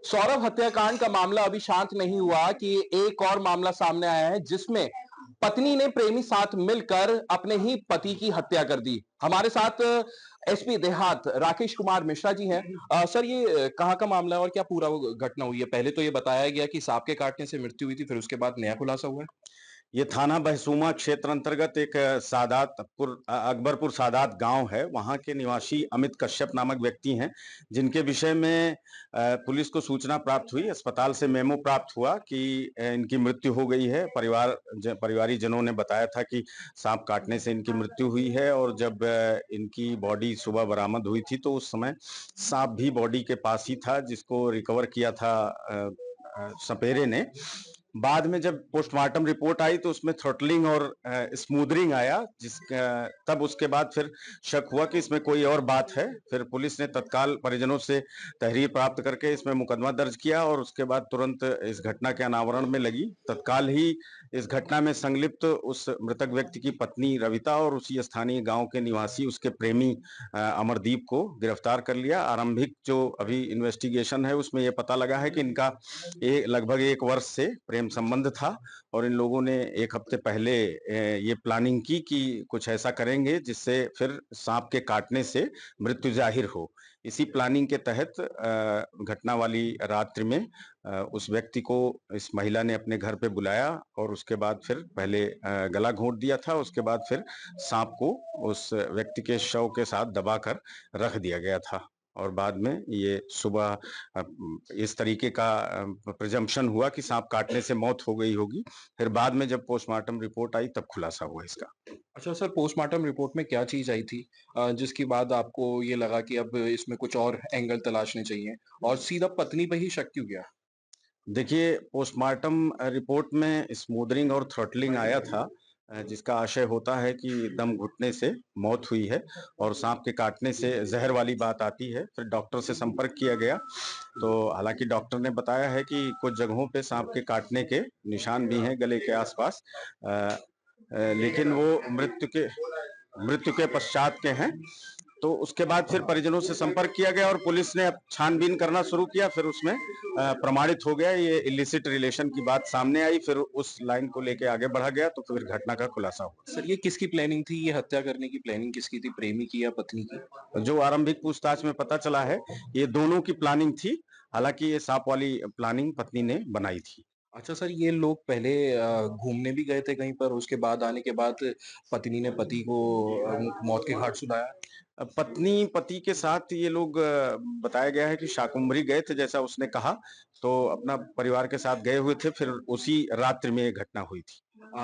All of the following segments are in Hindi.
सौरभ हत्याकांड का मामला अभी शांत नहीं हुआ कि एक और मामला सामने आया है जिसमें पत्नी ने प्रेमी साथ मिलकर अपने ही पति की हत्या कर दी। हमारे साथ एसपी देहात राकेश कुमार मिश्रा जी हैं। सर, ये कहाँ का मामला है और क्या पूरा वो घटना हुई है? पहले तो ये बताया गया कि सांप के काटने से मृत्यु हुई थी, फिर उसके बाद नया खुलासा हुआ है। ये थाना बहसूमा क्षेत्र अंतर्गत एक अकबरपुर सादात गांव है। वहां के निवासी अमित कश्यप नामक व्यक्ति हैं, जिनके विषय में पुलिस को सूचना प्राप्त हुई। अस्पताल से मेमो प्राप्त हुआ कि इनकी मृत्यु हो गई है। परिवारी जनों ने बताया था कि सांप काटने से इनकी मृत्यु हुई है, और जब इनकी बॉडी सुबह बरामद हुई थी तो उस समय सांप भी बॉडी के पास ही था, जिसको रिकवर किया था सपेरे ने। बाद में जब पोस्टमार्टम रिपोर्ट आई तो उसमें थ्रॉटलिंग और स्मूदरिंग आया, तब उसके बाद फिर शक हुआ कि इसमें कोई और बात है। फिर पुलिस ने तत्काल परिजनों से तहरीर प्राप्त करके इसमें मुकदमा दर्ज किया, और उसके बाद तुरंत इस घटना के अनावरण में लगी। तत्काल ही इस घटना में संलिप्त उस मृतक व्यक्ति की पत्नी रविता और उसी स्थानीय गांव के निवासी उसके प्रेमी अमरदीप को गिरफ्तार कर लिया। आरंभिक जो अभी इन्वेस्टिगेशन है उसमें यह पता लगा है कि इनका लगभग 1 वर्ष से प्रेम संबंध था, और इन लोगों ने 1 हफ्ते पहले ये प्लानिंग की कि कुछ ऐसा करेंगे जिससे फिर सांप के काटने से मृत्यु जाहिर हो। इसी प्लानिंग के तहत घटना वाली रात्रि में उस व्यक्ति को इस महिला ने अपने घर पे बुलाया, और उसके बाद फिर पहले गला घोंट दिया था। उसके बाद फिर सांप को उस व्यक्ति के शव के साथ दबाकर रख दिया गया था, और बाद में ये सुबह इस तरीके का प्रिजम्पशन हुआ कि सांप काटने से मौत हो गई होगी। फिर बाद में जब पोस्टमार्टम रिपोर्ट आई तब खुलासा हुआ इसका। अच्छा सर, पोस्टमार्टम रिपोर्ट में क्या चीज आई थी जिसके बाद आपको ये लगा कि अब इसमें कुछ और एंगल तलाशने चाहिए और सीधा पत्नी पे ही शक क्यों गया? देखिए, पोस्टमार्टम रिपोर्ट में स्मूदरिंग और थ्रॉटलिंग आया था, जिसका आशय होता है कि दम घुटने से मौत हुई है, और सांप के काटने से जहर वाली बात आती है। फिर डॉक्टर से संपर्क किया गया, तो हालांकि डॉक्टर ने बताया है कि कुछ जगहों पे सांप के काटने के निशान भी हैं गले के आसपास, लेकिन वो मृत्यु के पश्चात के हैं। तो उसके बाद फिर परिजनों से संपर्क किया गया और पुलिस ने अब छानबीन करना शुरू किया। फिर उसमें प्रमाणित हो गया, ये इलिसिट रिलेशन की बात सामने आई। फिर उस लाइन को लेके आगे बढ़ा गया, तो फिर घटना का खुलासा हुआ। सर, ये किसकी प्लानिंग थी? ये हत्या करने की प्लानिंग किसकी थी? प्रेमी की या पत्नी की? जो आरंभिक पूछताछ में पता चला है, ये दोनों की प्लानिंग थी। हालांकि ये सांप वाली प्लानिंग पत्नी ने बनाई थी। अच्छा सर, ये लोग पहले घूमने भी गए थे कहीं पर, उसके बाद आने के बाद पत्नी ने पति को मौत के घाट सुलाया? पत्नी पति के साथ ये लोग, बताया गया है कि शाकुंभरी गए थे, जैसा उसने कहा। तो अपना परिवार के साथ गए हुए थे, फिर उसी रात्रि में ये घटना हुई थी।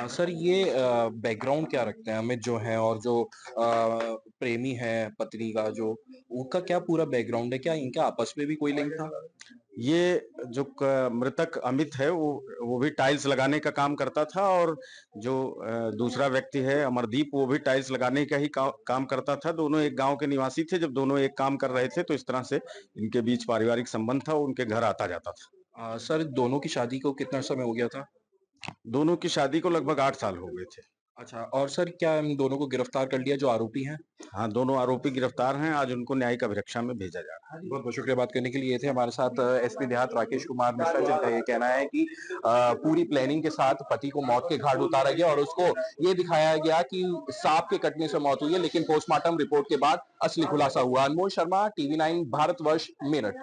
सर, ये बैकग्राउंड क्या रखते हैं अमित जो है और जो प्रेमी है पत्नी का, जो उनका क्या पूरा बैकग्राउंड है? क्या इनका आपस में भी कोई लिंक था? ये जो मृतक अमित है, वो भी टाइल्स लगाने का काम करता था, और जो दूसरा व्यक्ति है अमरदीप, वो भी टाइल्स लगाने का ही काम करता था। दोनों एक गांव के निवासी थे। जब दोनों एक काम कर रहे थे तो इस तरह से इनके बीच पारिवारिक संबंध था, उनके घर आता जाता था। सर, दोनों की शादी को कितना समय हो गया था? दोनों की शादी को लगभग 8 साल हो गए थे। अच्छा, और सर क्या इन दोनों को गिरफ्तार कर लिया जो आरोपी हैं? हाँ, दोनों आरोपी गिरफ्तार हैं। आज उनको न्यायिक अभिरक्षा में भेजा जा रहा है। बहुत बहुत शुक्रिया बात करने के लिए। ये थे हमारे साथ एसपी देहात राकेश कुमार मिश्रा, जिनका ये कहना है कि पूरी प्लानिंग के साथ पति को मौत के घाट उतारा गया और उसको ये दिखाया गया कि सांप के कटने से मौत हुई है, लेकिन पोस्टमार्टम रिपोर्ट के बाद असली खुलासा हुआ। अनमोल शर्मा, टीवी 9 भारतवर्ष, मेरठ।